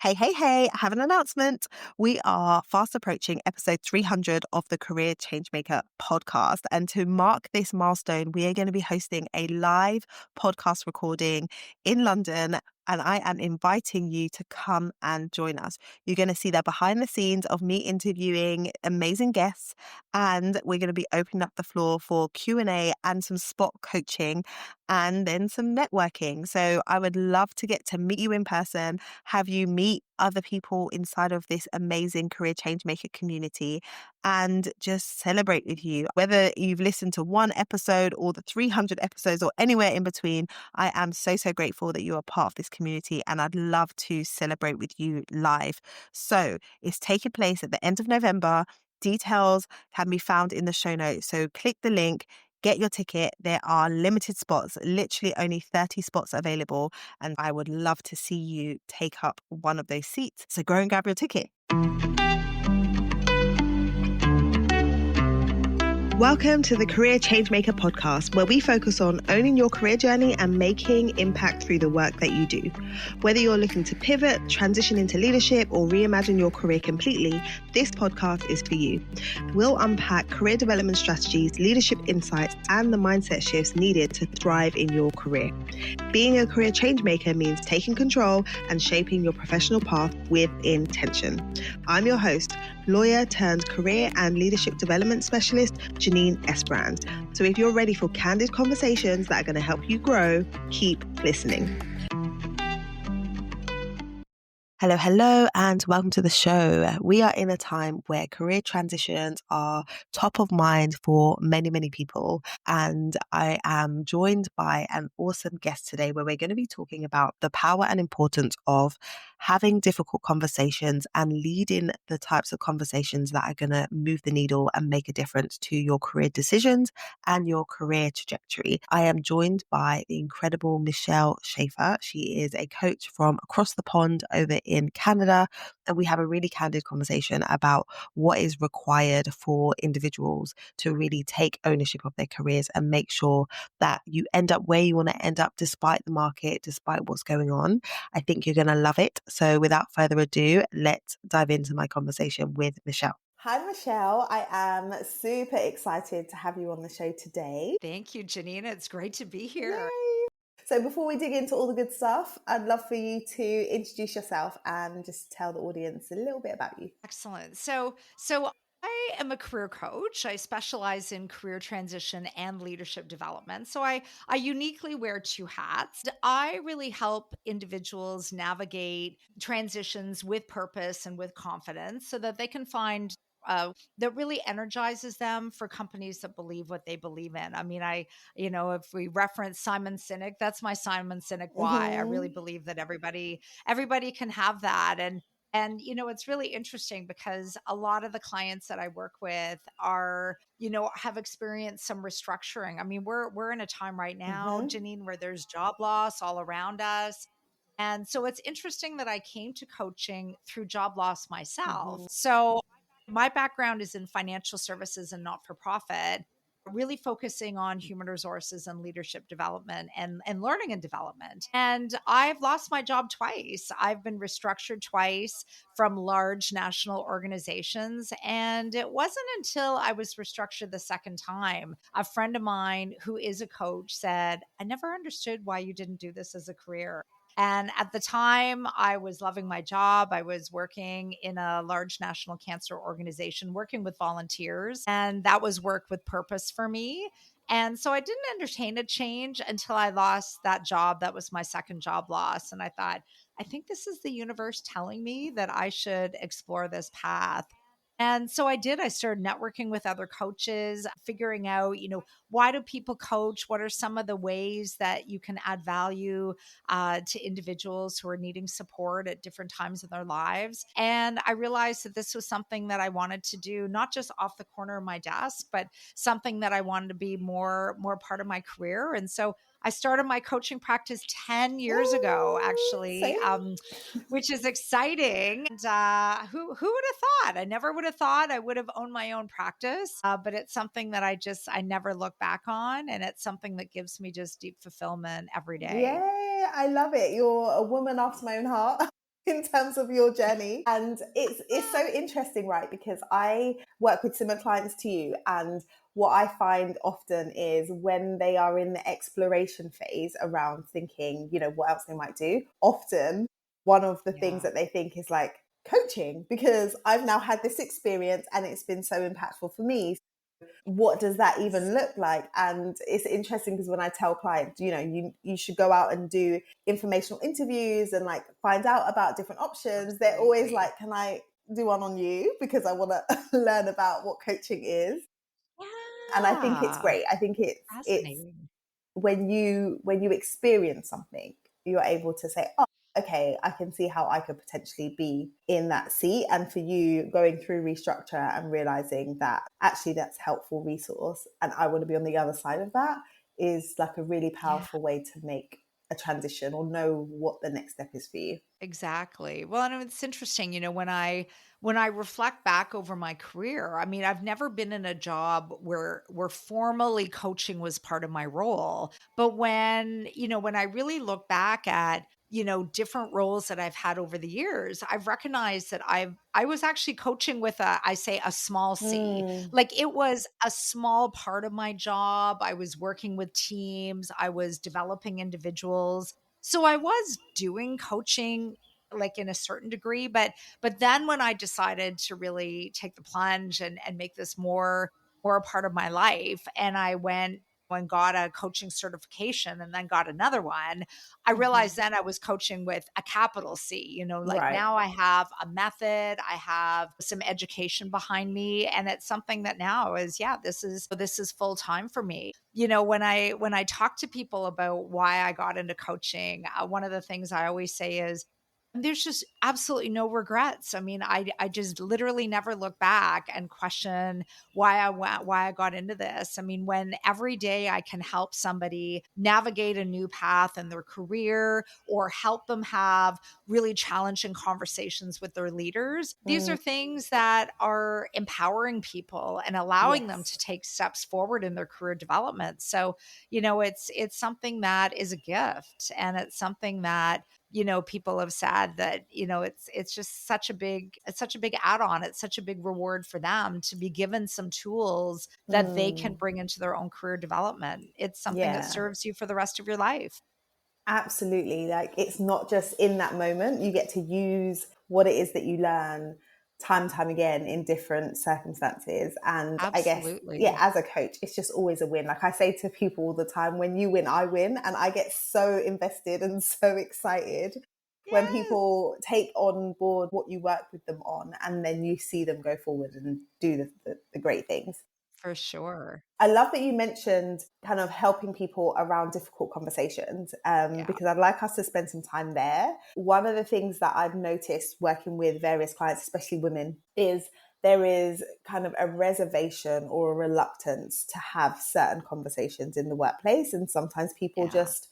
Hey, I have an announcement. We are fast approaching episode 300 of the Career Changemaker podcast. And to mark this milestone, we are going to be hosting a live podcast recording in London. And I am inviting you to come and join us. You're going to see the behind the scenes of me interviewing amazing guests. And we're going to be opening up the floor for Q&A and some spot coaching and then some networking. So I would love to get to meet you in person, have you meet other people inside of this amazing career change maker community and just celebrate with you. Whether you've listened to one episode or the 300 episodes or anywhere in between, I am so grateful that you are part of this community and I'd love to celebrate with you live. So it's taking place at the end of November. Details can be found in the show notes. So click the link. Get your ticket. There are limited spots, literally only 30 spots available. And I would love to see you take up one of those seats. So go and grab your ticket. Welcome to the Career Changemaker podcast, where we focus on owning your career journey and making impact through the work that you do. Whether you're looking to pivot, transition into leadership, or reimagine your career completely, this podcast is for you. We'll unpack career development strategies, leadership insights, and the mindset shifts needed to thrive in your career. Being a career changemaker means taking control and shaping your professional path with intention. I'm your host, lawyer turned career and leadership development specialist, Janine Esbrand. So if you're ready for candid conversations that are going to help you grow, keep listening. Hello, and welcome to the show. We are in a time where career transitions are top of mind for many people. And I am joined by an awesome guest today where we're going to be talking about the power and importance of having difficult conversations and leading the types of conversations that are going to move the needle and make a difference to your career decisions and your career trajectory. I am joined by the incredible Michelle Schafer. She is a coach from across the pond over in Canada, and we have a really candid conversation about what is required for individuals to really take ownership of their careers and make sure that you end up where you want to end up despite the market, despite what's going on. I think you're going to love it. So without further ado, let's dive into my conversation with Michelle. Hi, Michelle. I am super excited to have you on the show today. Thank you, Janina. It's great to be here. Yay. So before we dig into all the good stuff, I'd love for you to introduce yourself and just tell the audience a little bit about you. Excellent. So I am a career coach. I specialize in career transition and leadership development. So I uniquely wear two hats. I really help individuals navigate transitions with purpose and with confidence so that they can find that really energizes them for companies that believe what they believe in. I mean, if we reference Simon Sinek, that's my Simon Sinek why. I really believe that everybody can have that. And it's really interesting because a lot of the clients that I work with are, have experienced some restructuring. I mean, we're in a time right now, Janine, where there's job loss all around us. And so it's interesting that I came to coaching through job loss myself. So my background is in financial services and not-for-profit, really focusing on human resources and leadership development and learning and development. And I've lost my job twice. I've been restructured twice from large national organizations. And it wasn't until I was restructured the second time, a friend of mine who is a coach said, I never understood why you didn't do this as a career. And at the time, I was loving my job. I was working in a large national cancer organization, working with volunteers, and that was work with purpose for me. And so I didn't entertain a change until I lost that job. That was my second job loss. And I thought, I think this is the universe telling me that I should explore this path. And so I did. I started networking with other coaches, figuring out, why do people coach? What are some of the ways that you can add value to individuals who are needing support at different times in their lives? And I realized that this was something that I wanted to do, not just off the corner of my desk, but something that I wanted to be more part of my career. And so I started my coaching practice 10 years ago, actually, which is exciting. And who would have thought? I never would have thought I would have owned my own practice, but it's something that I never look back on. And it's something that gives me just deep fulfillment every day. Yay, I love it. You're a woman after my own heart. in terms of your journey. And it's so interesting, right? Because I work with similar clients to you, and what I find often is when they are in the exploration phase around thinking, what else they might do, often one of the things Yeah. that they think is like coaching, because I've now had this experience and it's been so impactful for me. What does that even look like? And it's interesting because when I tell clients, you should go out and do informational interviews and like find out about different options, they're always Absolutely. like, can I do one on you? Because I want to learn about what coaching is. And I think it's Yeah. great. I think it's Fascinating. when you experience something, you're able to say, oh, okay, I can see how I could potentially be in that seat. And for you, going through restructure and realizing that actually that's a helpful resource and I want to be on the other side of that, is like a really Yeah. powerful way to make a transition or know what the next step is for you. Exactly. Well, and it's interesting, when I reflect back over my career, I mean, I've never been in a job where formally coaching was part of my role. But when I really look back at, different roles that I've had over the years, I've recognized that I was actually coaching with I say a small c. Mm, Like it was a small part of my job. I was working with teams, I was developing individuals, so I was doing coaching like in a certain degree, but then when I decided to really take the plunge and make this more a part of my life, and I went and got a coaching certification and then got another one, I realized mhm. then I was coaching with a capital C, like Right. now I have a method, I have some education behind me, and it's something that now is, yeah, this is full time for me. When I talk to people about why I got into coaching, one of the things I always say is there's just absolutely no regrets. I mean, I just literally never look back and question why I got into this. I mean, when every day I can help somebody navigate a new path in their career or help them have really challenging conversations with their leaders, these Mm, are things that are empowering people and allowing them to yes. take steps forward in their career development. So, it's something that is a gift, and it's something that people have said that, it's just such a big add-on. It's such a big reward for them to be given some tools that they can Mm, bring into their own career development. It's something that yeah. serves you for the rest of your life. Absolutely. Like it's not just in that moment. You get to use what it is that you learn time and time again in different circumstances. And I guess, yeah, Absolutely. as a coach, it's just always a win. Like I say to people all the time, when you win, I win. And I get so invested and so excited when Yes, people take on board what you work with them on and then you see them go forward and do the great things. for sure. I love that you mentioned kind of helping people around difficult conversations, Yeah. because I'd like us to spend some time there. One of the things that I've noticed working with various clients, especially women, is there is kind of a reservation or a reluctance to have certain conversations in the workplace. And sometimes people Yeah. just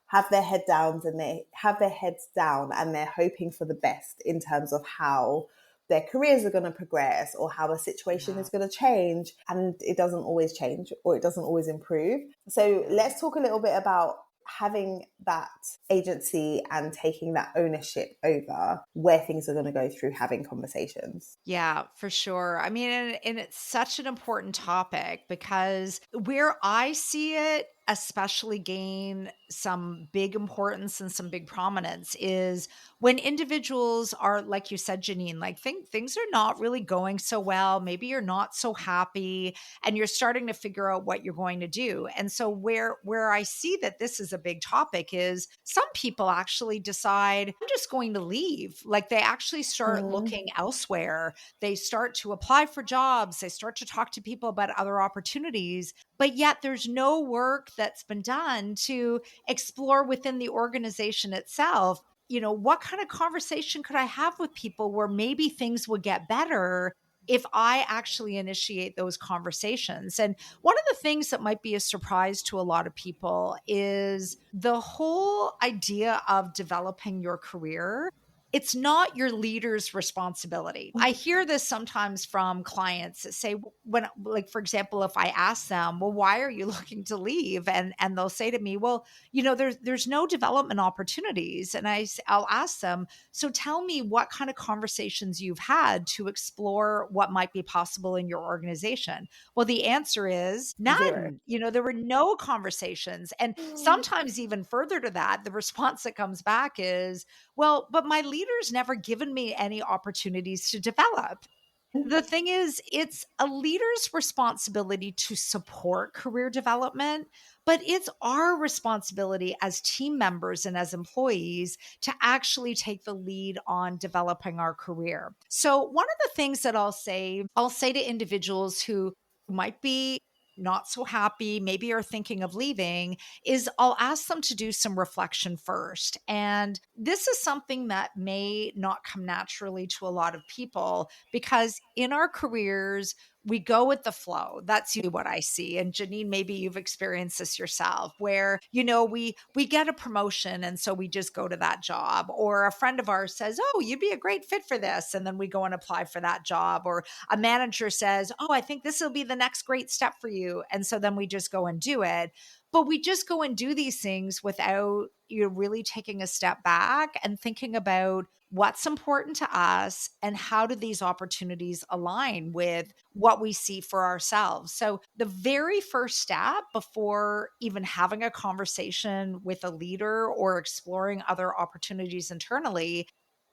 have their head down and they have their heads down and they're hoping for the best in terms of how their careers are going to progress or how a situation Yeah. is going to change, and it doesn't always change or it doesn't always improve. So Yeah. let's talk a little bit about having that agency and taking that ownership over where things are going to go through having conversations. Yeah, for sure. I mean, and it's such an important topic because where I see it especially gain some big importance and some big prominence is when individuals are, like you said, Janine, like things are not really going so well. Maybe you're not so happy and you're starting to figure out what you're going to do. And so where I see that this is a big topic is some people actually decide I'm just going to leave. Like they actually start Mm, looking elsewhere, they start to apply for jobs, they start to talk to people about other opportunities, but yet there's no work that's been done to explore within the organization itself. What kind of conversation could I have with people where maybe things would get better if I actually initiate those conversations? And one of the things that might be a surprise to a lot of people is the whole idea of developing your career it's not your leader's responsibility. I Mhm. hear this sometimes from clients that say, when, like, for example, if I ask them, well, why are you looking to leave? And they'll say to me, well, there's no development opportunities. And I'll ask them, so tell me what kind of conversations you've had to explore what might be possible in your organization. Well, the answer is 0. none. There were no conversations. And Mm. sometimes, even further to that, the response that comes back is, well, but my leader's never given me any opportunities to develop. The thing is, it's a leader's responsibility to support career development, but it's our responsibility as team members and as employees to actually take the lead on developing our career. So, one of the things that I'll say to individuals who might be not so happy, maybe are thinking of leaving, is I'll ask them to do some reflection first. And this is something that may not come naturally to a lot of people because in our careers, we go with the flow. That's usually what I see. And Janine, maybe you've experienced this yourself, where we get a promotion, and so we just go to that job. Or a friend of ours says, "Oh, you'd be a great fit for this," and then we go and apply for that job. Or a manager says, "Oh, I think this will be the next great step for you," and so then we just go and do it. But we just go and do these things without really taking a step back and thinking about what's important to us and how do these opportunities align with what we see for ourselves. So, the very first step before even having a conversation with a leader or exploring other opportunities internally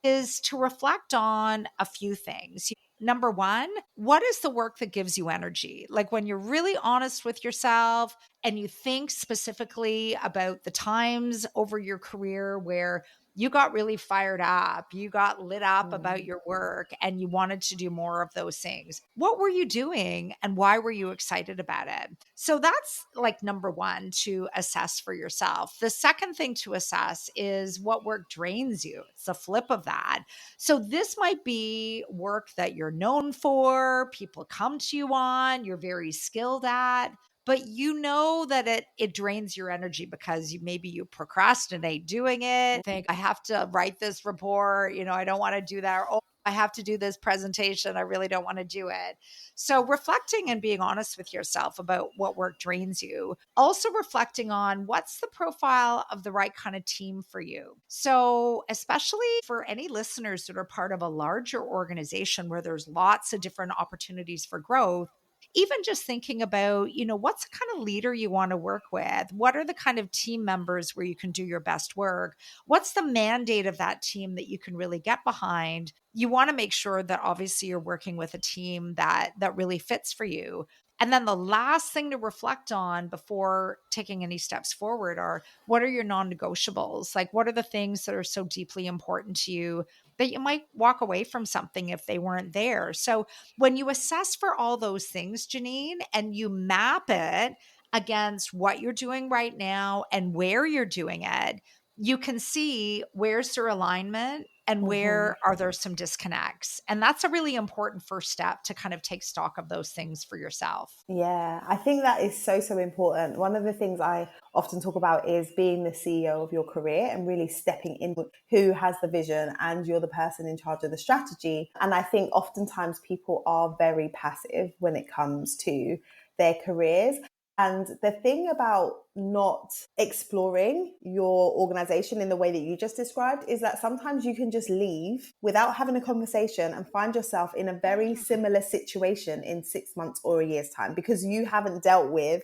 is to reflect on a few things. Number one, what is the work that gives you energy? Like, when you're really honest with yourself and you think specifically about the times over your career where you got really fired up, you got lit up about Mm. your work, and you wanted to do more of those things. What were you doing and why were you excited about it? So that's like number one to assess for yourself. The second thing to assess is what work drains you. It's the flip of that. So this might be work that you're known for, people come to you on, you're very skilled at, but you know that it drains your energy because maybe you procrastinate doing it. Think, I have to write this report, I don't want to do that. Or, oh, I have to do this presentation. I really don't want to do it. So reflecting and being honest with yourself about what work drains you. Also reflecting on what's the profile of the right kind of team for you. So, especially for any listeners that are part of a larger organization where there's lots of different opportunities for growth, even just thinking about, what's the kind of leader you want to work with? What are the kind of team members where you can do your best work? What's the mandate of that team that you can really get behind? You want to make sure that obviously you're working with a team that really fits for you. And then the last thing to reflect on before taking any steps forward are, what are your non-negotiables? Like, what are the things that are so deeply important to you that you might walk away from something if they weren't there? So when you assess for all those things, Janine, and you map it against what you're doing right now and where you're doing it, you can see where's their alignment and Mhm. where are there some disconnects. And that's a really important first step to kind of take stock of those things for yourself. Yeah, I think that is so, so important. One of the things I often talk about is being the CEO of your career and really stepping in with who has the vision, and you're the person in charge of the strategy. And I think oftentimes people are very passive when it comes to their careers. And the thing about not exploring your organization in the way that you just described is that sometimes you can just leave without having a conversation and find yourself in a very Mm, similar situation in 6 months or a year's time because you haven't dealt with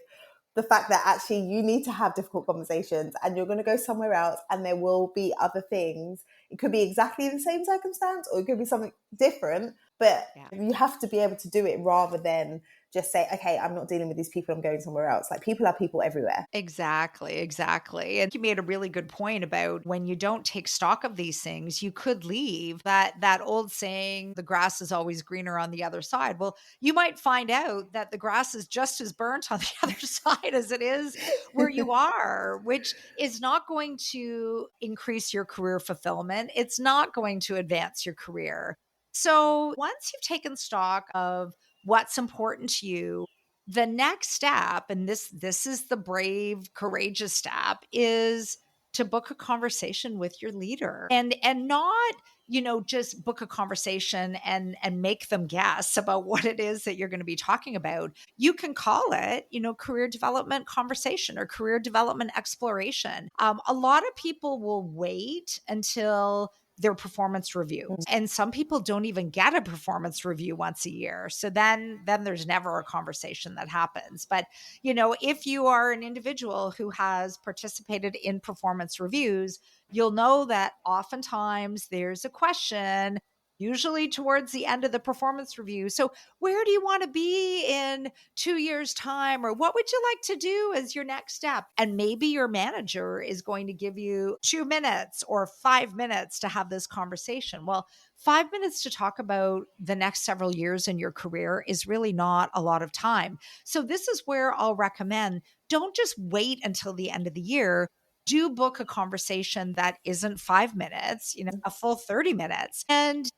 the fact that actually you need to have difficult conversations and you're going to go somewhere else and there will be other things. It could be exactly the same circumstance or it could be something different, but yeah. you have to be able to do it rather than just say, okay, I'm not dealing with these people, I'm going somewhere else. Like, people are people everywhere. Exactly, exactly. And you made a really good point about when you don't take stock of these things, you could leave. That old saying, the grass is always greener on the other side. Well, you might find out that the grass is just as burnt on the other side as it is where you are, which is not going to increase your career fulfillment. It's not going to advance your career. So, once you've taken stock of what's important to you, the next step, and this is the brave, courageous step, is to book a conversation with your leader, and not, just book a conversation and make them guess about what it is that you're going to be talking about. You can call it, career development conversation or career development exploration. A lot of people will wait until their performance review. Mm. And some people don't even get a performance review once a year. So then there's never a conversation that happens. But, if you are an individual who has participated in performance reviews, you'll know that oftentimes there's a question, usually towards the end of the performance review. So, where do you want to be in 2 years' time? Or what would you like to do as your next step? And maybe your manager is going to give you 2 minutes or 5 minutes to have this conversation. Well, 5 minutes to talk about the next several years in your career is really not a lot of time. So, this is where I'll recommend, don't just wait until the end of the year. Do book a conversation that isn't 5 minutes, a full 30 minutes. And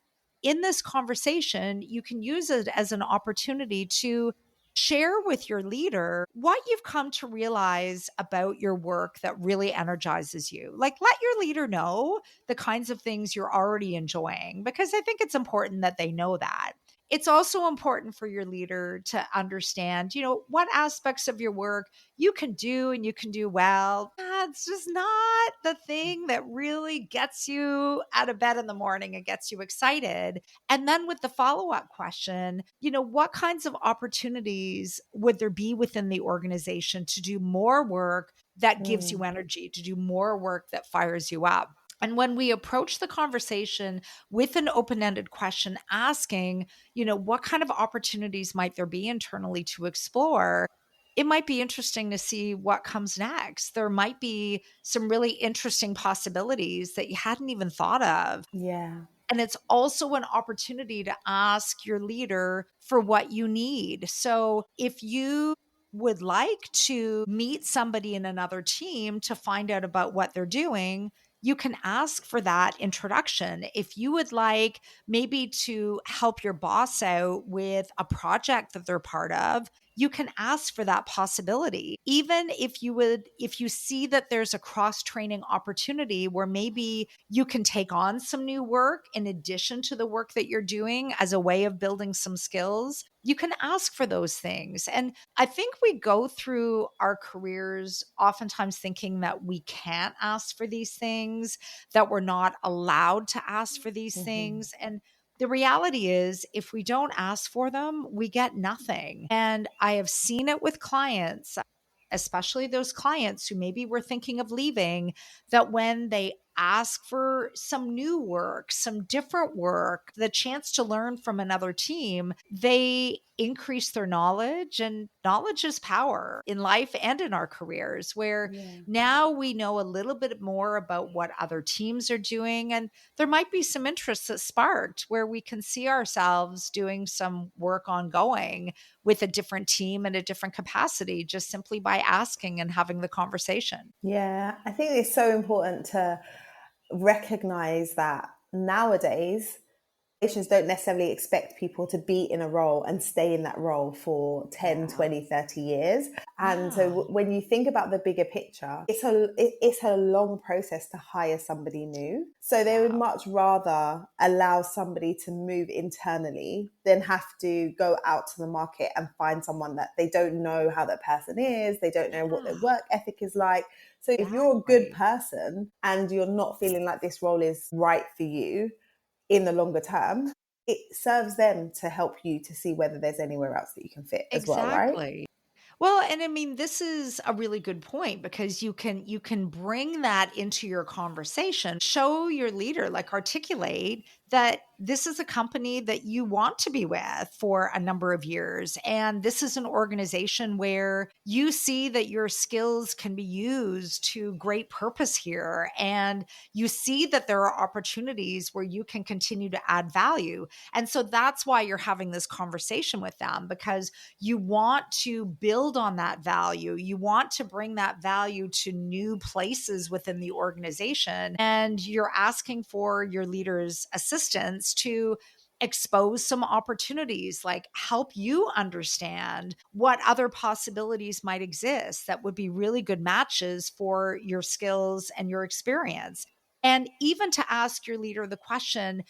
in this conversation, you can use it as an opportunity to share with your leader what you've come to realize about your work that really energizes you. Like, let your leader know the kinds of things you're already enjoying, because I think it's important that they know that. It's also important for your leader to understand, what aspects of your work you can do and you can do well. It's just not the thing that really gets you out of bed in the morning and gets you excited. And then with the follow up question, what kinds of opportunities would there be within the organization to do more work that gives you Mm. energy, to do more work that fires you up? And when we approach the conversation with an open ended question, asking, what kind of opportunities might there be internally to explore? It might be interesting to see what comes next. There might be some really interesting possibilities that you hadn't even thought of. Yeah. And it's also an opportunity to ask your leader for what you need. So if you would like to meet somebody in another team to find out about what they're doing, you can ask for that introduction. If you would like maybe to help your boss out with a project that they're part of, you can ask for that possibility. Even if you see that there's a cross training opportunity where maybe you can take on some new work in addition to the work that you're doing as a way of building some skills, you can ask for those things. And I think we go through our careers oftentimes thinking that we can't ask for these things, that we're not allowed to ask for these Mhm. things. And the reality is, if we don't ask for them, we get nothing. And I have seen it with clients, especially those clients who maybe were thinking of leaving, that when they ask for some new work, some different work, the chance to learn from another team, they increase their knowledge. And knowledge is power in life and in our careers, where Yeah. now we know a little bit more about what other teams are doing. And there might be some interest that sparked where we can see ourselves doing some work ongoing with a different team in a different capacity, just simply by asking and having the conversation. Yeah. I think it's so important to recognize that nowadays organizations don't necessarily expect people to be in a role and stay in that role for 10, Yeah. 20, 30 years. And so Yeah. when you think about the bigger picture, it's a long process to hire somebody new. So they would Yeah. much rather allow somebody to move internally than have to go out to the market and find someone that they don't know how that person is, they don't know what their Yeah. work ethic is like. So if you're a good Exactly. person and you're not feeling like this role is right for you, in the longer term, it serves them to help you to see whether there's anywhere else that you can fit as well, right? Exactly. Well, and I mean, this is a really good point, because you can bring that into your conversation, show your leader, like articulate that this is a company that you want to be with for a number of years. And this is an organization where you see that your skills can be used to great purpose here. And you see that there are opportunities where you can continue to add value. And so that's why you're having this conversation with them, because you want to build on that value. You want to bring that value to new places within the organization. And you're asking for your leader's assistance to expose some opportunities, like help you understand what other possibilities might exist that would be really good matches for your skills and your experience. And even to ask your leader the question,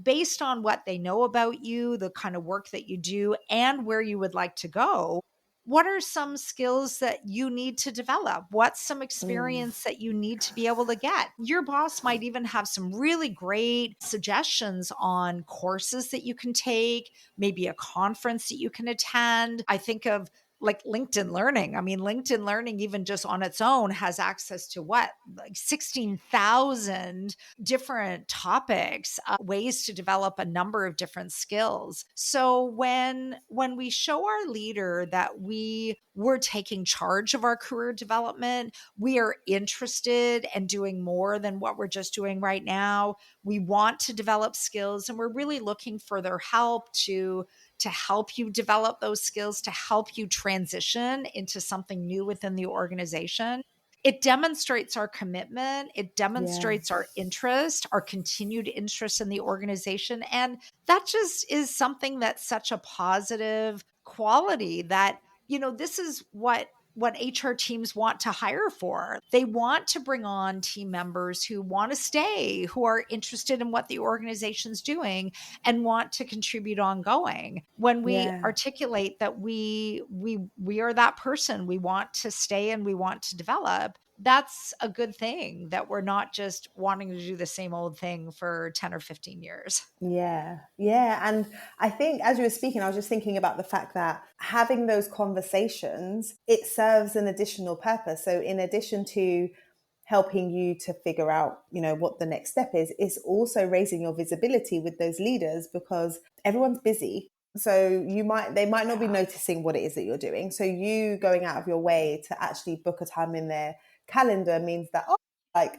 based on what they know about you, the kind of work that you do, and where you would like to go, what are some skills that you need to develop? What's some Mm. experience that you need to be able to get? Your boss might even have some really great suggestions on courses that you can take, maybe a conference that you can attend. I think of like LinkedIn Learning. I mean, LinkedIn Learning, even just on its own, has access to what, like 16,000 different topics, ways to develop a number of different skills. So when we show our leader that we're taking charge of our career development, we are interested in doing more than what we're just doing right now. We want to develop skills, and we're really looking for their help to help you develop those skills, to help you transition into something new within the organization. It demonstrates our commitment. It demonstrates our Yes. interest, our continued interest in the organization. And that just is something that's such a positive quality that, this is what HR teams want to hire for. They want to bring on team members who want to stay, who are interested in what the organization's doing and want to contribute ongoing. When we Yeah. articulate that we are that person, we want to stay and we want to develop, that's a good thing, that we're not just wanting to do the same old thing for 10 or 15 years. Yeah, yeah. And I think as you were speaking, I was just thinking about the fact that having those conversations, it serves an additional purpose. So in addition to helping you to figure out, what the next step is, it's also raising your visibility with those leaders because everyone's busy. So they might not be Yeah. noticing what it is that you're doing. So you going out of your way to actually book a time in their calendar means that, oh, like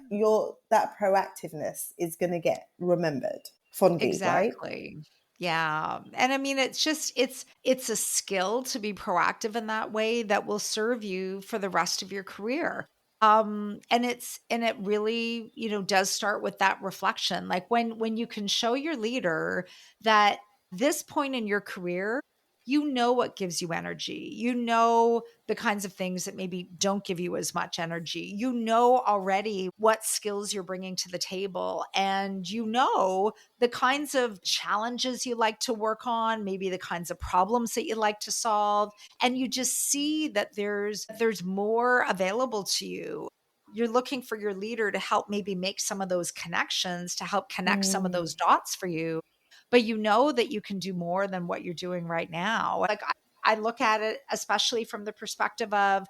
that proactiveness is going to get remembered fondly, right? Exactly. Yeah. And I mean, it's a skill to be proactive in that way that will serve you for the rest of your career. And it really, does start with that reflection. Like when you can show your leader that this point in your career, you know what gives you energy. You know the kinds of things that maybe don't give you as much energy. You know already what skills you're bringing to the table, and the kinds of challenges you like to work on, maybe the kinds of problems that you like to solve, and you just see that there's more available to you. You're looking for your leader to help maybe make some of those connections, to help connect some of those Mm, dots for you, but you know that you can do more than what you're doing right now. Like I look at it especially from the perspective of,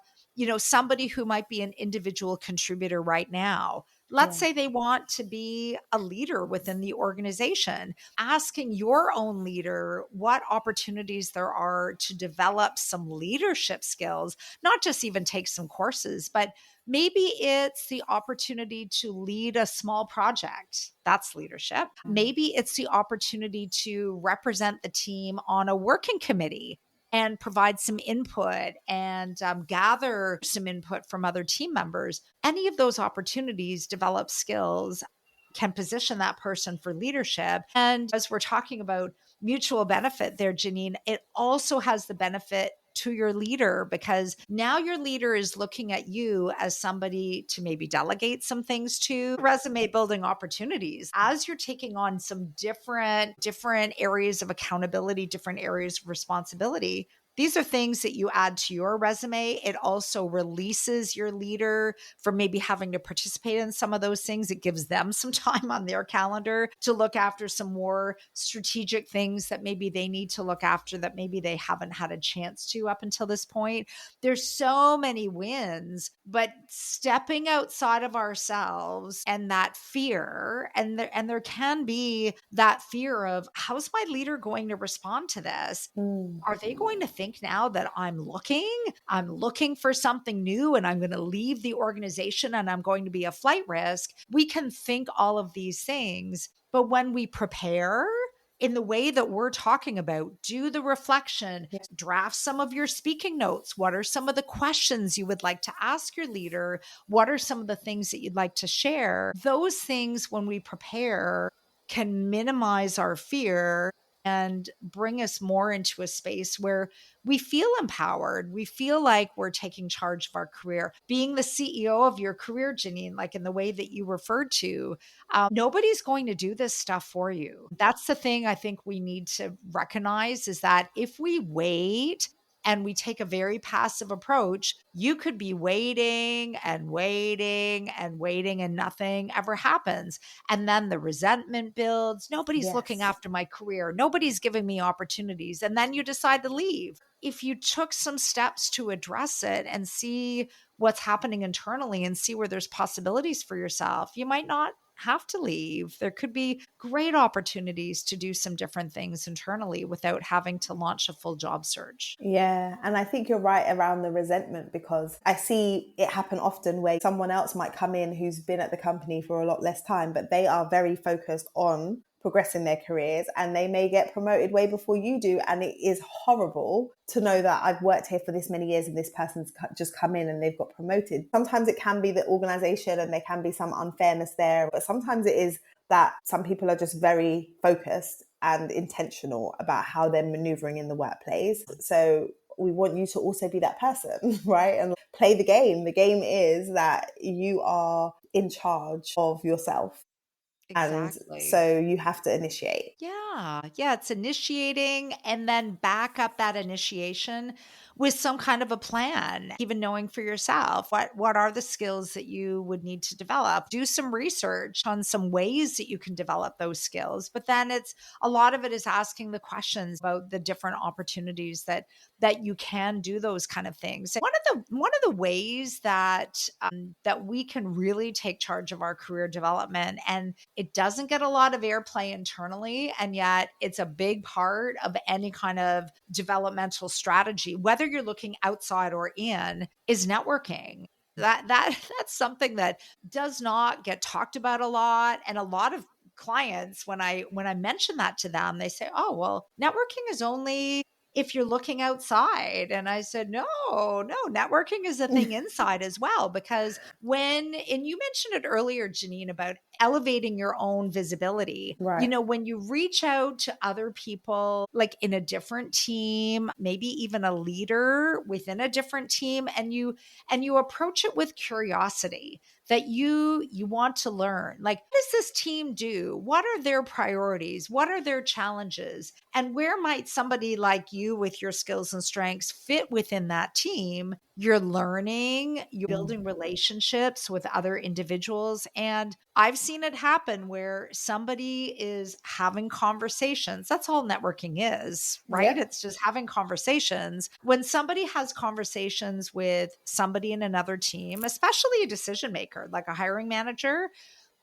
somebody who might be an individual contributor right now. Let's yeah. say they want to be a leader within the organization. Asking your own leader what opportunities there are to develop some leadership skills, not just even take some courses, but maybe it's the opportunity to lead a small project. That's leadership. Maybe it's the opportunity to represent the team on a working committee and provide some input and gather some input from other team members. Any of those opportunities develop skills, can position that person for leadership. And as we're talking about mutual benefit there, Janine, it also has the benefit to your leader, because now your leader is looking at you as somebody to maybe delegate some things to. Resume building opportunities as you're taking on some different areas of accountability, different areas of responsibility. These are things that you add to your resume. It also releases your leader from maybe having to participate in some of those things. It gives them some time on their calendar to look after some more strategic things that maybe they need to look after that maybe they haven't had a chance to up until this point. There's so many wins, but stepping outside of ourselves and that fear, and there can be that fear of, how's my leader going to respond to this? Mm, Are they going to think now that I'm looking for something new and I'm going to leave the organization and I'm going to be a flight risk? We can think all of these things, but when we prepare in the way that we're talking about, do the reflection, yeah. draft some of your speaking notes. What are some of the questions you would like to ask your leader? What are some of the things that you'd like to share? Those things, when we prepare, can minimize our fear and bring us more into a space where we feel empowered. We feel like we're taking charge of our career. Being the CEO of your career, Janine, like in the way that you referred to, nobody's going to do this stuff for you. That's the thing I think we need to recognize, is that if we wait and we take a very passive approach, you could be waiting and waiting and waiting and nothing ever happens. And then the resentment builds. Nobody's looking Yes. after my career. Nobody's giving me opportunities. And then you decide to leave. If you took some steps to address it and see what's happening internally and see where there's possibilities for yourself, you might not have to leave. There could be great opportunities to do some different things internally without having to launch a full job search. Yeah, and I think you're right around the resentment, because I see it happen often where someone else might come in who's been at the company for a lot less time, but they are very focused on progressing their careers, and they may get promoted way before you do. And it is horrible to know that I've worked here for this many years and this person's just come in and they've got promoted. Sometimes it can be the organization and there can be some unfairness there, but sometimes it is that some people are just very focused and intentional about how they're maneuvering in the workplace. So we want you to also be that person, right? And play the game. The game is that you are in charge of yourself. And Exactly. so you have to initiate. Yeah. Yeah. It's initiating and then back up that initiation with some kind of a plan, even knowing for yourself what are the skills that you would need to develop. Do some research on some ways that you can develop those skills. But then it's a lot of it is asking the questions about the different opportunities that you can do those kind of things. One of the ways that we can really take charge of our career development, and it doesn't get a lot of airplay internally, and yet it's a big part of any kind of developmental strategy, whether you're looking outside or in, is networking. That's something that does not get talked about a lot, and a lot of clients, when I mention that to them, they say, "Oh, well, networking is only if you're looking outside." And I said, "No, no, networking is a thing inside as well." Because and you mentioned it earlier, Janine, about elevating your own visibility. Right. When you reach out to other people, like in a different team, maybe even a leader within a different team, and you approach it with curiosity, that you want to learn, like, what does this team do? What are their priorities? What are their challenges? And where might somebody like you with your skills and strengths fit within that team? You're learning, you're building relationships with other individuals. And I've seen it happen where somebody is having conversations. That's all networking is, right? Yep. It's just having conversations. When somebody has conversations with somebody in another team, especially a decision maker, like a hiring manager,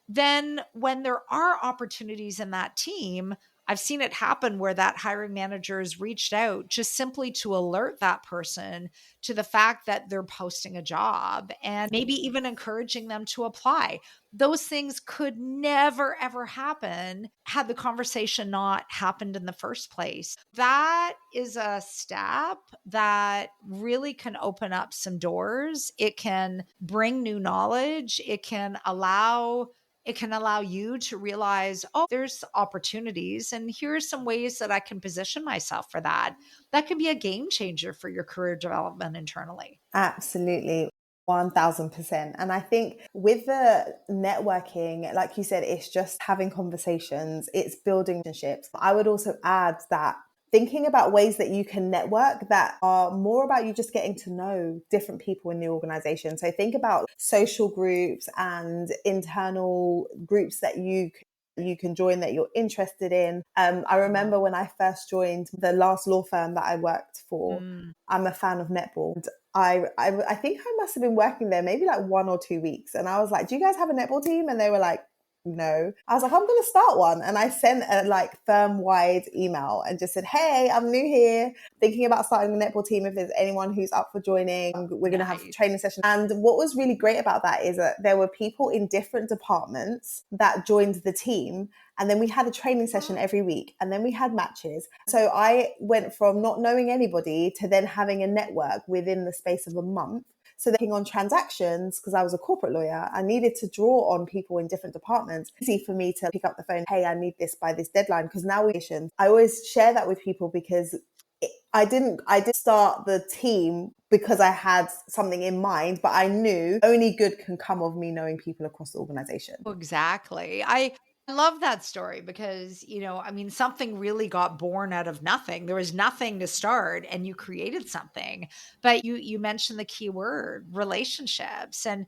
then when there are opportunities in that team, I've seen it happen where that hiring manager has reached out just simply to alert that person to the fact that they're posting a job, and maybe even encouraging them to apply. Those things could never, ever happen had the conversation not happened in the first place. That is a step that really can open up some doors. It can bring new knowledge. It can allow you to realize, oh, there's opportunities, and here are some ways that I can position myself for that. That can be a game changer for your career development internally. Absolutely. 1000%. And I think with the networking, like you said, it's just having conversations, it's building relationships. I would also add that thinking about ways that you can network that are more about you just getting to know different people in the organization. So think about social groups and internal groups that you can join that you're interested in. I Yeah. remember when I first joined the last law firm that I worked for, Mm. I'm a fan of netball. And I think I must have been working there maybe like 1 or 2 weeks. And I was like, "Do you guys have a netball team?" And they were like, "No." I was like, "I'm going to start one." And I sent a like firm wide email and just said, "Hey, I'm new here, thinking about starting the netball team. If there's anyone who's up for joining, we're going to have Nice. training sessions." And what was really great about that is that there were people in different departments that joined the team. And then we had a training session Wow. every week, and then we had matches. So I went from not knowing anybody to then having a network within the space of a month. So then on transactions, because I was a corporate lawyer, I needed to draw on people in different departments. It's easy for me to pick up the phone, hey, I need this by this deadline. Because now I always share that with people because I didn't start the team because I had something in mind, but I knew only good can come of me knowing people across the organization. Exactly. I love that story because, I mean, something really got born out of nothing. There was nothing to start and you created something. But you mentioned the key word, relationships. And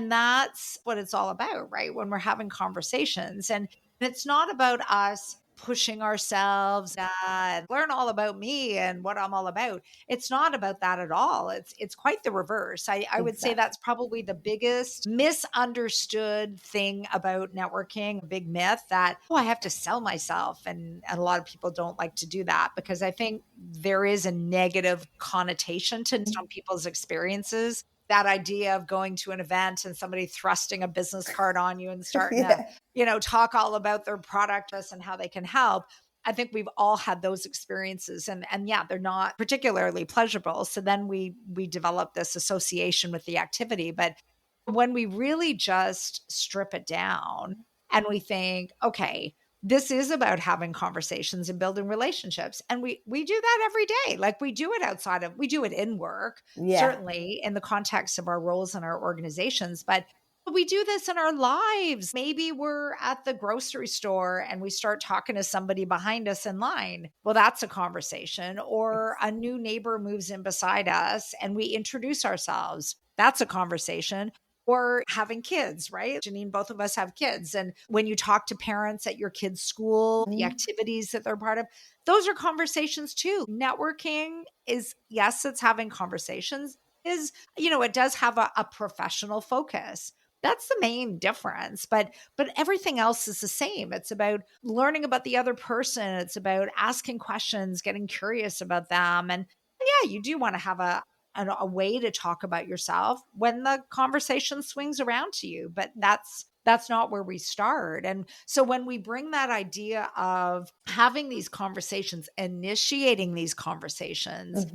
that's what it's all about, right? When we're having conversations. And it's not about us pushing ourselves and learn all about me and what I'm all about. It's not about that at all. It's quite the reverse. I would say Exactly. that's probably the biggest misunderstood thing about networking, a big myth that, oh, I have to sell myself. And a lot of people don't like to do that because I think there is a negative connotation to some people's experiences. That idea of going to an event and somebody thrusting a business card on you and starting to, Yeah. talk all about their product and how they can help. I think we've all had those experiences and yeah, they're not particularly pleasurable. So then we develop this association with the activity. But when we really just strip it down and we think, okay, this is about having conversations and building relationships. And we do that every day. Like we do it we do it in work, Yeah. certainly in the context of our roles in our organizations, but we do this in our lives. Maybe we're at the grocery store and we start talking to somebody behind us in line. Well, that's a conversation. Or a new neighbor moves in beside us and we introduce ourselves. That's a conversation. Or having kids, right? Janine, both of us have kids. And when you talk to parents at your kids' school, the activities that they're part of, those are conversations too. Networking is, yes, it's having conversations, is, it does have a professional focus. That's the main difference, but everything else is the same. It's about learning about the other person. It's about asking questions, getting curious about them. And yeah, you do want to have a way to talk about yourself when the conversation swings around to you, but that's not where we start. And so when we bring that idea of having these conversations, initiating these conversations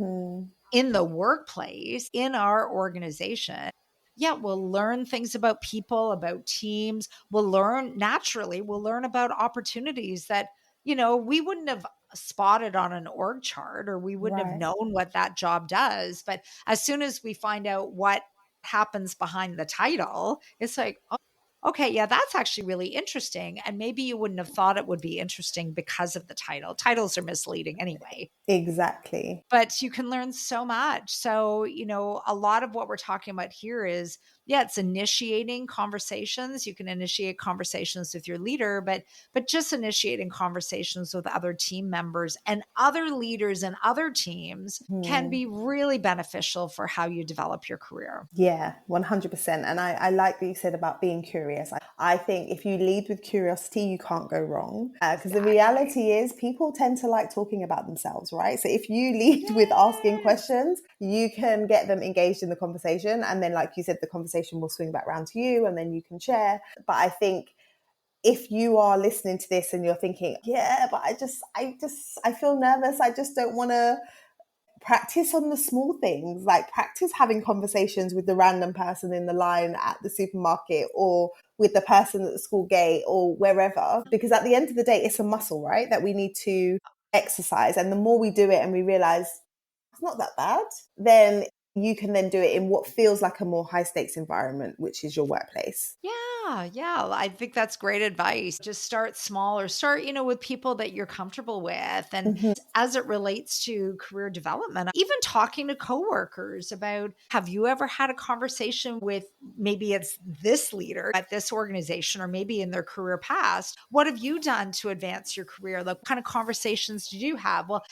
in the workplace, in our organization, yeah, we'll learn things about people, about teams. We'll learn about opportunities that, we wouldn't have spotted on an org chart or we wouldn't have Right. known what that job does. But as soon as we find out what happens behind the title, it's like, oh, okay, yeah, that's actually really interesting. And maybe you wouldn't have thought it would be interesting because of the title. Titles are misleading anyway, Exactly. but you can learn so much. So, a lot of what we're talking about here is, yeah, it's initiating conversations. You can initiate conversations with your leader, but just initiating conversations with other team members and other leaders and other teams can be really beneficial for how you develop your career. Yeah, 100%. And I like what you said about being curious. I think if you lead with curiosity, you can't go wrong. Because the Exactly. reality is people tend to like talking about themselves, right? So if you lead with asking Yes. questions, you can get them engaged in the conversation. And then, like you said, the conversation will swing back around to you and then you can share. But I think if you are listening to this and you're thinking, yeah, but I feel nervous. I just don't want to practice on the small things, like practice having conversations with the random person in the line at the supermarket or with the person at the school gate or wherever, because at the end of the day it's a muscle, right, that we need to exercise. And the more we do it and we realize it's not that bad, then you can then do it in what feels like a more high stakes environment, which is your workplace. Yeah, yeah. I think that's great advice. Just start small or start, with people that you're comfortable with. And as it relates to career development, even talking to coworkers about, have you ever had a conversation with, maybe it's this leader at this organization or maybe in their career past? What have you done to advance your career? Like, what kind of conversations did you have? Well,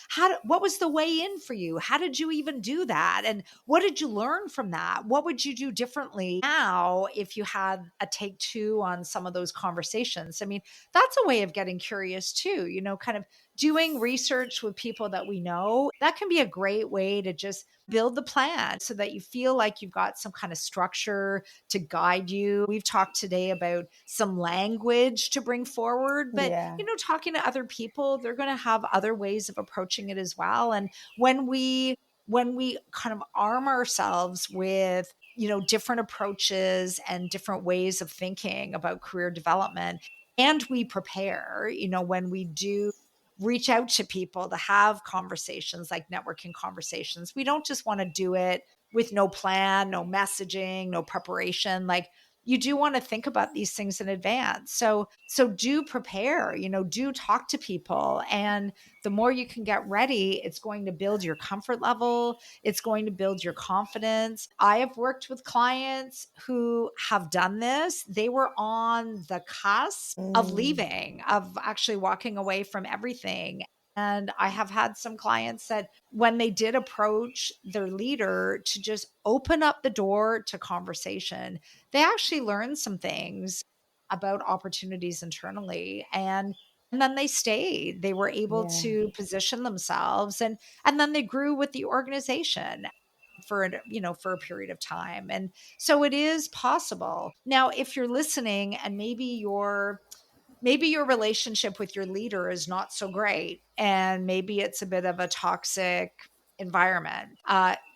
what was the way in for you? How did you even do that? And what did you learn from that? What would you do differently now if you had a take two on some of those conversations? I mean, that's a way of getting curious too, kind of doing research with people that we know. That can be a great way to just build the plan so that you feel like you've got some kind of structure to guide you. We've talked today about some language to bring forward, but Yeah. talking to other people, they're going to have other ways of approaching it as well. And when we kind of arm ourselves with different approaches and different ways of thinking about career development. And we prepare, when we do reach out to people to have conversations like networking conversations. We don't just want to do it with no plan, no messaging, no preparation. Like, you do want to think about these things in advance. So do prepare, do talk to people. And the more you can get ready, it's going to build your comfort level. It's going to build your confidence. I have worked with clients who have done this. They were on the cusp of leaving, of actually walking away from everything. And I have had some clients that when they did approach their leader to just open up the door to conversation, they actually learned some things about opportunities internally. And then they stayed. They were able Yeah. to position themselves, and then they grew with the organization for a period of time. And so it is possible. Now, if you're listening and maybe your relationship with your leader is not so great, and maybe it's a bit of a toxic environment.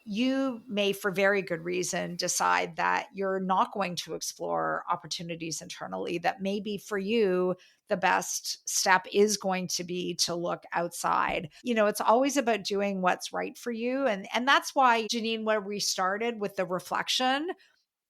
You may, for very good reason, decide that you're not going to explore opportunities internally, that maybe for you, the best step is going to be to look outside. It's always about doing what's right for you. And that's why, Janine, where we started with the reflection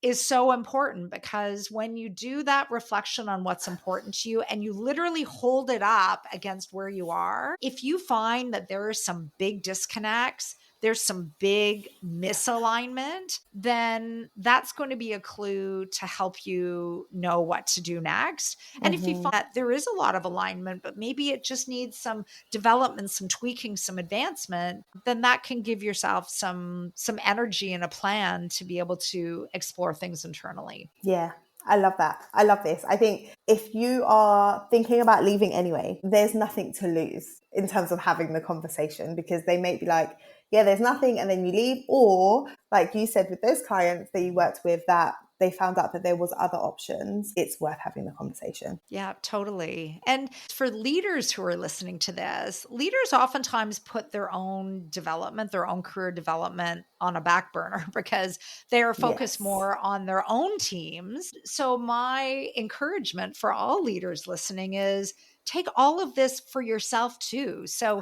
is so important, because when you do that reflection on what's important to you and you literally hold it up against where you are, if you find that there are some big disconnects, there's some big misalignment, then that's going to be a clue to help you know what to do next. And if you find that there is a lot of alignment, but maybe it just needs some development, some tweaking, some advancement, then that can give yourself some energy and a plan to be able to explore things internally. Yeah, I love that. I love this. I think if you are thinking about leaving anyway, there's nothing to lose in terms of having the conversation, because they may be like, yeah, there's nothing, and then you leave. Or like you said, with those clients that you worked with, that they found out that there was other options, it's worth having the conversation. Yeah, totally. And for leaders who are listening to this, leaders oftentimes put their own development, their own career development on a back burner because they are focused Yes. more on their own teams. So my encouragement for all leaders listening is take all of this for yourself too. So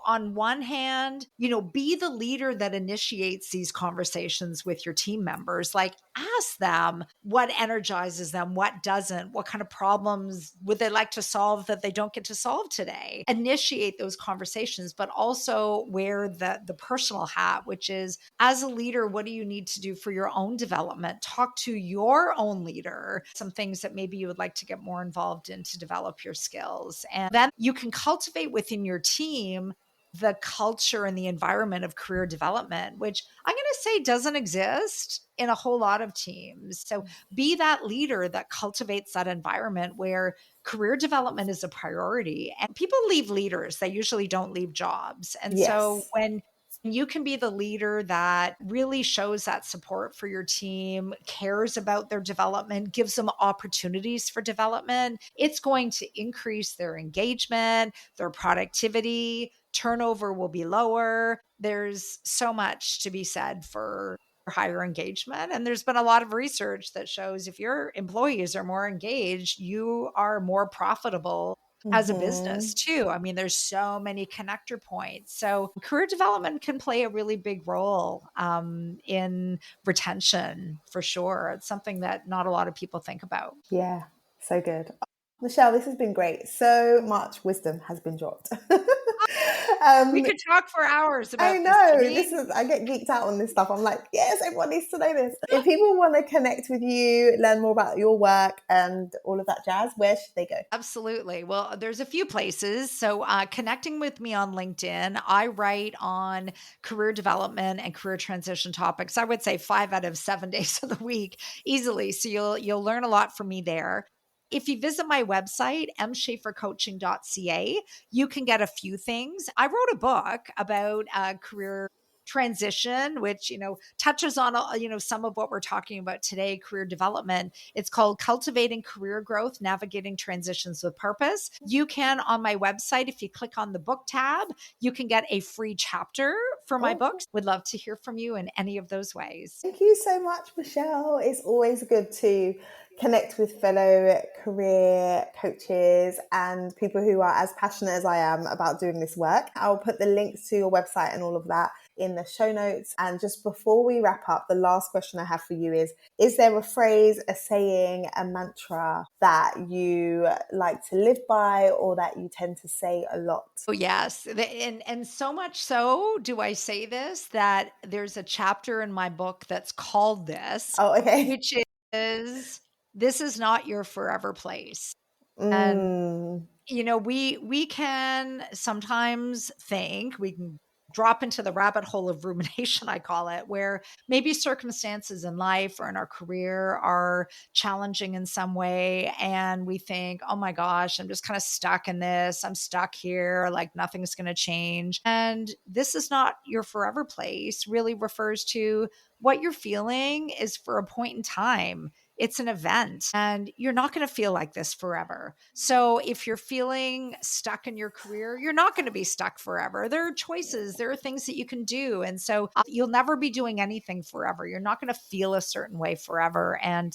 on one hand, be the leader that initiates these conversations with your team members. Like, ask them what energizes them, what doesn't, what kind of problems would they like to solve that they don't get to solve today. Initiate those conversations, but also wear the personal hat, which is, as a leader, what do you need to do for your own development? Talk to your own leader, some things that maybe you would like to get more involved in to develop your skills. And then you can cultivate within your team the culture and the environment of career development, which I'm going to say doesn't exist in a whole lot of teams. So be that leader that cultivates that environment where career development is a priority. And people leave leaders, they usually don't leave jobs. And so Yes. when you can be the leader that really shows that support for your team, cares about their development, gives them opportunities for development, it's going to increase their engagement, their productivity, turnover will be lower. There's so much to be said for higher engagement. And there's been a lot of research that shows if your employees are more engaged, you are more profitable as a business too. I mean, there's so many connector points. So career development can play a really big role in retention for sure. It's something that not a lot of people think about. Yeah, so good. Michelle, this has been great. So much wisdom has been dropped. We could talk for hours about I know. this. I get geeked out on this stuff. I'm like, yes, everyone needs to know this. If people want to connect with you, learn more about your work and all of that jazz, where should they go? Absolutely. Well, there's a few places. So connecting with me on LinkedIn, I write on career development and career transition topics. I would say 5 out of 7 days of the week easily. So you'll learn a lot from me there. If you visit my website, mschafercoaching.ca, you can get a few things. I wrote a book about career transition, which, touches on, some of what we're talking about today, career development. It's called Cultivating Career Growth, Navigating Transitions with Purpose. You can, on my website, if you click on the book tab, you can get a free chapter for my books. Would love to hear from you in any of those ways. Thank you so much, Michelle. It's always good to connect with fellow career coaches and people who are as passionate as I am about doing this work. I'll put the links to your website and all of that in the show notes. And just before we wrap up, the last question I have for you is there a phrase, a saying, a mantra that you like to live by or that you tend to say a lot? Oh, yes. And so much so do I say this that there's a chapter in my book that's called this, Oh, okay. which is, this is not your forever place. And, Mm. we can sometimes think, we can drop into the rabbit hole of rumination, I call it, where maybe circumstances in life or in our career are challenging in some way. And we think, oh my gosh, I'm just kind of stuck in this. I'm stuck here. Like nothing's going to change. And this is not your forever place really refers to what you're feeling is for a point in time. It's an event and you're not going to feel like this forever. So if you're feeling stuck in your career, you're not going to be stuck forever. There are choices, there are things that you can do. And so you'll never be doing anything forever. You're not going to feel a certain way forever. And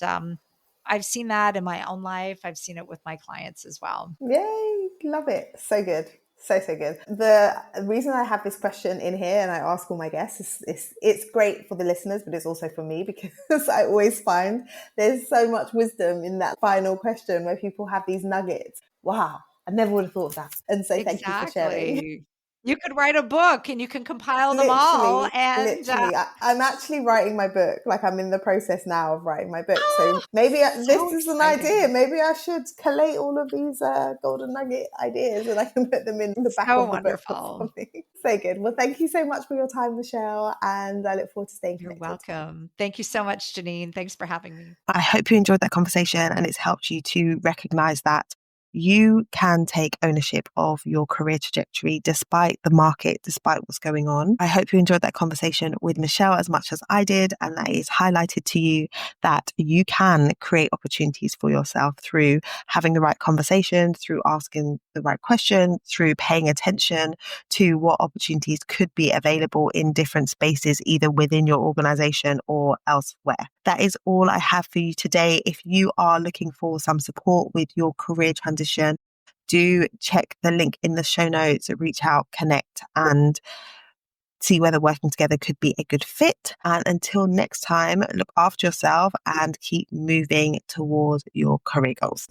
I've seen that in my own life. I've seen it with my clients as well. Yay, love it. So good. So good. The reason I have this question in here and I ask all my guests is it's great for the listeners, but it's also for me because I always find there's so much wisdom in that final question where people have these nuggets. Wow, I never would have thought of that. And so thank you for sharing. You could write a book and you can compile them all. And literally, I'm actually writing my book. Like I'm in the process now of writing my book. So maybe this is an idea. Maybe I should collate all of these golden nugget ideas and I can put them in the back of the book or something. So good. Well, thank you so much for your time, Michelle. And I look forward to staying connected. You're welcome. Thank you so much, Janine. Thanks for having me. I hope you enjoyed that conversation and it's helped you to recognize that you can take ownership of your career trajectory despite the market, despite what's going on. I hope you enjoyed that conversation with Michelle as much as I did, and that it's highlighted to you that you can create opportunities for yourself through having the right conversation, through asking the right question, through paying attention to what opportunities could be available in different spaces, either within your organization or elsewhere. That is all I have for you today. If you are looking for some support with your career transition, do check the link in the show notes, reach out, connect, and see whether working together could be a good fit. And until next time, look after yourself and keep moving towards your career goals.